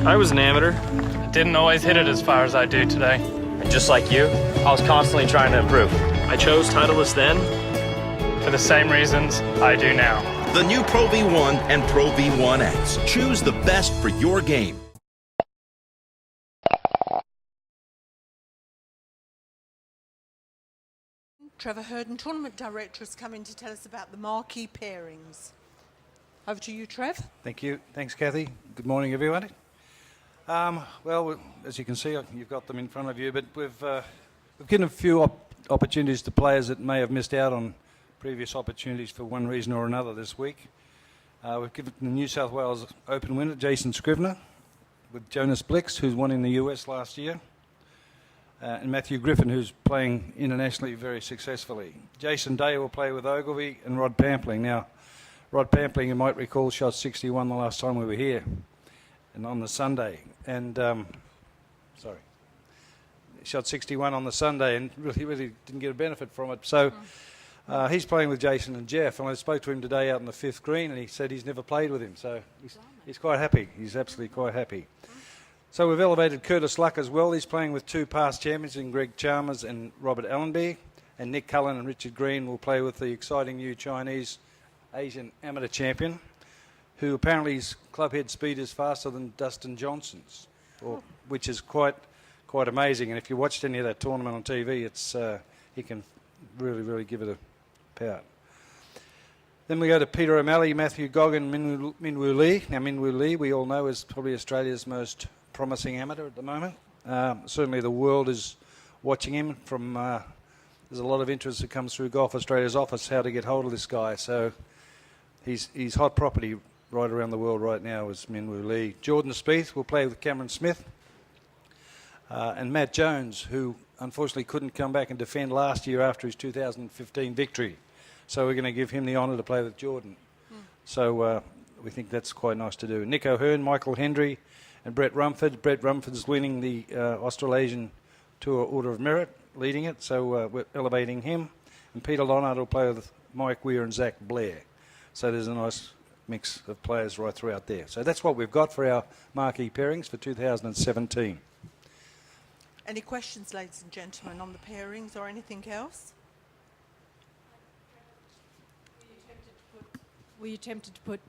I was an amateur. I didn't always hit it as far as I do today. And just like you, I was constantly trying to improve. I chose Titleist then. For the same reasons I do now. The new Pro V1 and Pro V1X. Choose the best for your game. Trevor Herdon, Tournament Director, has come in to tell us about the Marquee pairings. Over to you, Trev. Thank you. Thanks, Kathy. Good morning, everybody. Well, as you can see, you've got them in front of you, but we've given a few opportunities to players that may have missed out on previous opportunities for one reason or another this week. We've given the New South Wales Open winner, Jason Scrivener, with Jonas Blix, who's won in the US last year, and Matthew Griffin, who's playing internationally very successfully. Jason Day will play with Ogilvy and Rod Pampling. Now, Rod Pampling, you might recall, shot 61 the last time we were here, and on the Sunday. And, shot 61 on the Sunday and really didn't get a benefit from it. So he's playing with Jason and Jeff, and I spoke to him today out on the fifth green, and he said he's never played with him, so he's quite happy. He's absolutely quite happy. So we've elevated Curtis Luck as well. He's playing with two past champions in Greg Chalmers and Robert Allenby, and Nick Cullen and Richard Green will play with the exciting new Chinese Asian amateur champion, who apparently his club head speed is faster than Dustin Johnson's, which is quite amazing. And if you watched any of that tournament on TV, it's he can really give it a pout. Then we go to Peter O'Malley, Matthew Goggin, Minwoo Lee. Now, Minwoo Lee, we all know, is probably Australia's most promising amateur at the moment. Certainly the world is watching him from... there's a lot of interest that comes through Golf Australia's office how to get hold of this guy. So he's hot property right around the world right now is Minwoo Lee. Jordan Spieth will play with Cameron Smith. And Matt Jones, who unfortunately couldn't come back and defend last year after his 2015 victory. So we're going to give him the honour to play with Jordan. So we think that's quite nice to do. Nick O'Hearn, Michael Hendry and Brett Rumford. Brett Rumford's winning the Australasian Tour Order of Merit, leading it, so we're elevating him. And Peter Lonard will play with Mike Weir and Zach Blair. So there's a nice mix of players right throughout there. So that's what we've got for our marquee pairings for 2017. Any questions, ladies and gentlemen, on the pairings or anything else? Were you tempted to put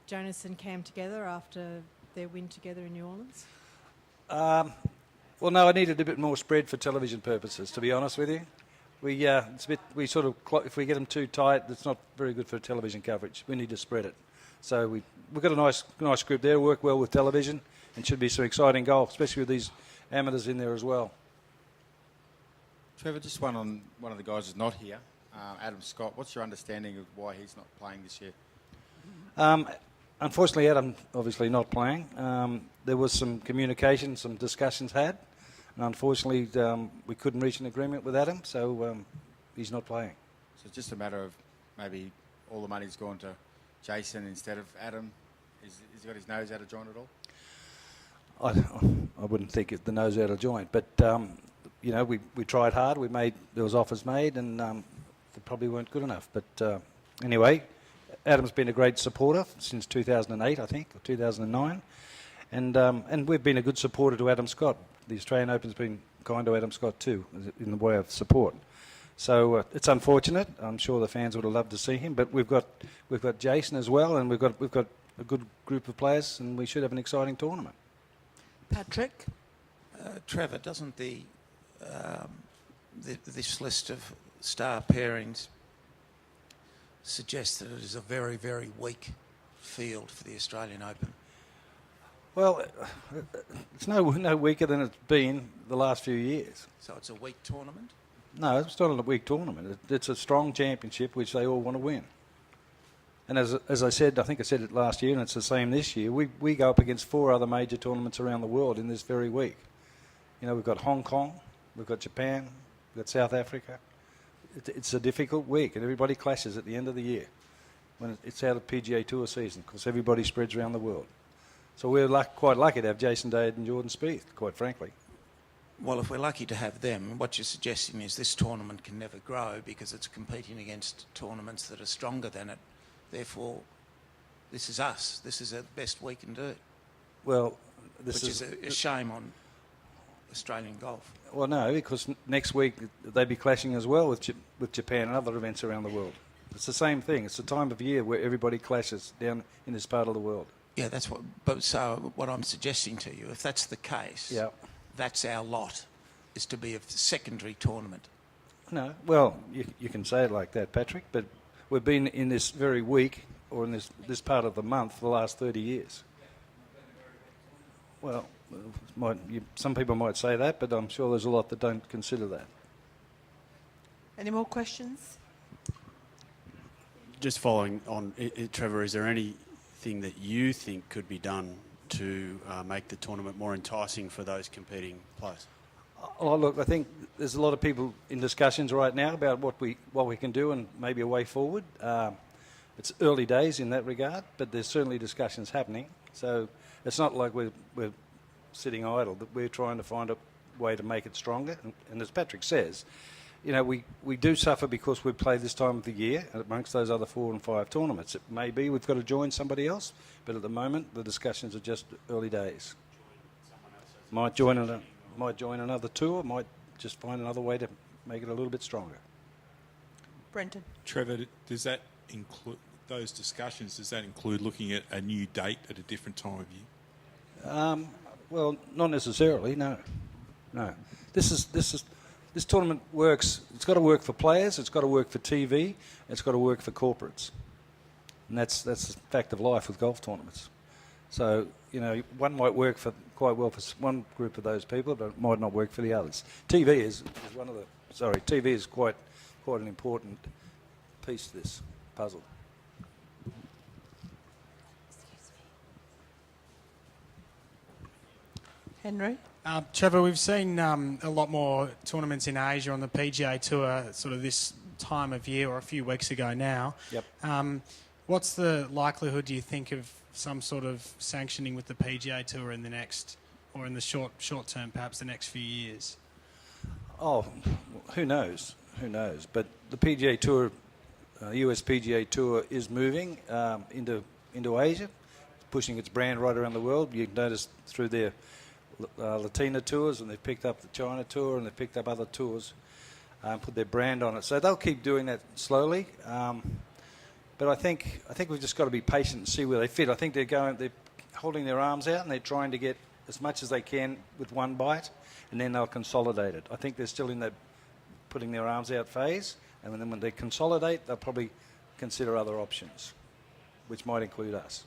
Jonas and Cam together after their win together in New Orleans? Well, no, I needed a bit more spread for television purposes, to be honest with you. It's a bit, if we get them too tight, it's not very good for television coverage. We need to spread it. So we've got a nice group there, work well with television, and should be some exciting golf, especially with these amateurs in there as well. Trevor, just one on one of the guys who's not here, Adam Scott. What's your understanding of why he's not playing this year? Unfortunately, Adam obviously not playing. There was some communication, some discussions had, and unfortunately we couldn't reach an agreement with Adam, so he's not playing. So it's just a matter of maybe all the money's gone to Jason instead of Adam. Has he got his nose out of joint at all? I wouldn't think the nose out of joint, but you know, we tried hard. There was offers made, and they probably weren't good enough. But anyway, Adam's been a great supporter since 2008, I think, or 2009, and we've been a good supporter to Adam Scott. The Australian Open's been kind to Adam Scott too, in the way of support. So it's unfortunate. I'm sure the fans would have loved to see him, but we've got Jason as well, and we've got a good group of players, and we should have an exciting tournament. Patrick? Trevor, doesn't this list of star pairings suggest that it is a very, very weak field for the Australian Open? Well, it's no weaker than it's been the last few years. So it's a weak tournament? No, it's not a weak tournament. It's a strong championship which they all want to win. And as I said, I think I said it last year, and it's the same this year, we go up against 4 other major tournaments around the world in this very week. You know, we've got Hong Kong, we've got Japan, we've got South Africa. It's a difficult week, and everybody clashes at the end of the year when it's out of PGA Tour season, because everybody spreads around the world. So we're quite lucky to have Jason Day and Jordan Spieth, quite frankly. Well, if we're lucky to have them, what you're suggesting is this tournament can never grow because it's competing against tournaments that are stronger than it. Therefore, this is us. This is the best we can do. Well, this which is a shame on Australian golf. Well, no, because next week they'd be clashing as well with Japan and other events around the world. It's the same thing. It's the time of year where everybody clashes down in this part of the world. Yeah, that's what. But so what I'm suggesting to you, if that's the case, Yeah. that's our lot, is to be a secondary tournament. No, well, you can say it like that, Patrick, but we've been in this very week or in this part of the month for the last 30 years. Well, some people might say that, but I'm sure there's a lot that don't consider that. Any more questions? Just following on, Trevor, is there anything that you think could be done to make the tournament more enticing for those competing players? Oh, look, I think there's a lot of people in discussions right now about what we can do and maybe a way forward. It's early days in that regard, but there's certainly discussions happening. So it's not like we're sitting idle, but we're trying to find a way to make it stronger. And as Patrick says, you know, we do suffer because we play this time of the year amongst those other 4 and 5 tournaments. It may be we've got to join somebody else, but at the moment the discussions are just early days. Might join another tour, might just find another way to make it a little bit stronger. Brendan. Trevor, does that include those discussions? Does that include looking at a new date at a different time of year? Well, not necessarily. No. This tournament works. It's got to work for players. It's got to work for TV. It's got to work for corporates, and that's the fact of life with golf tournaments. So you know, one might work quite well for one group of those people, but it might not work for the others. TV is quite an important piece to this puzzle. Henry? Trevor, we've seen a lot more tournaments in Asia on the PGA Tour sort of this time of year or a few weeks ago now. Yep. What's the likelihood, do you think, of some sort of sanctioning with the PGA Tour in the next, or in the short term, perhaps the next few years? Oh, who knows? But the PGA Tour, US PGA Tour, is moving into Asia, pushing its brand right around the world. You notice through their Latina tours, and they've picked up the China tour, and they've picked up other tours, put their brand on it. So they'll keep doing that slowly. But I think we've just got to be patient and see where they fit. I think they're holding their arms out and they're trying to get as much as they can with one bite, and then they'll consolidate it. I think they're still in that putting their arms out phase, and then when they consolidate, they'll probably consider other options, which might include us.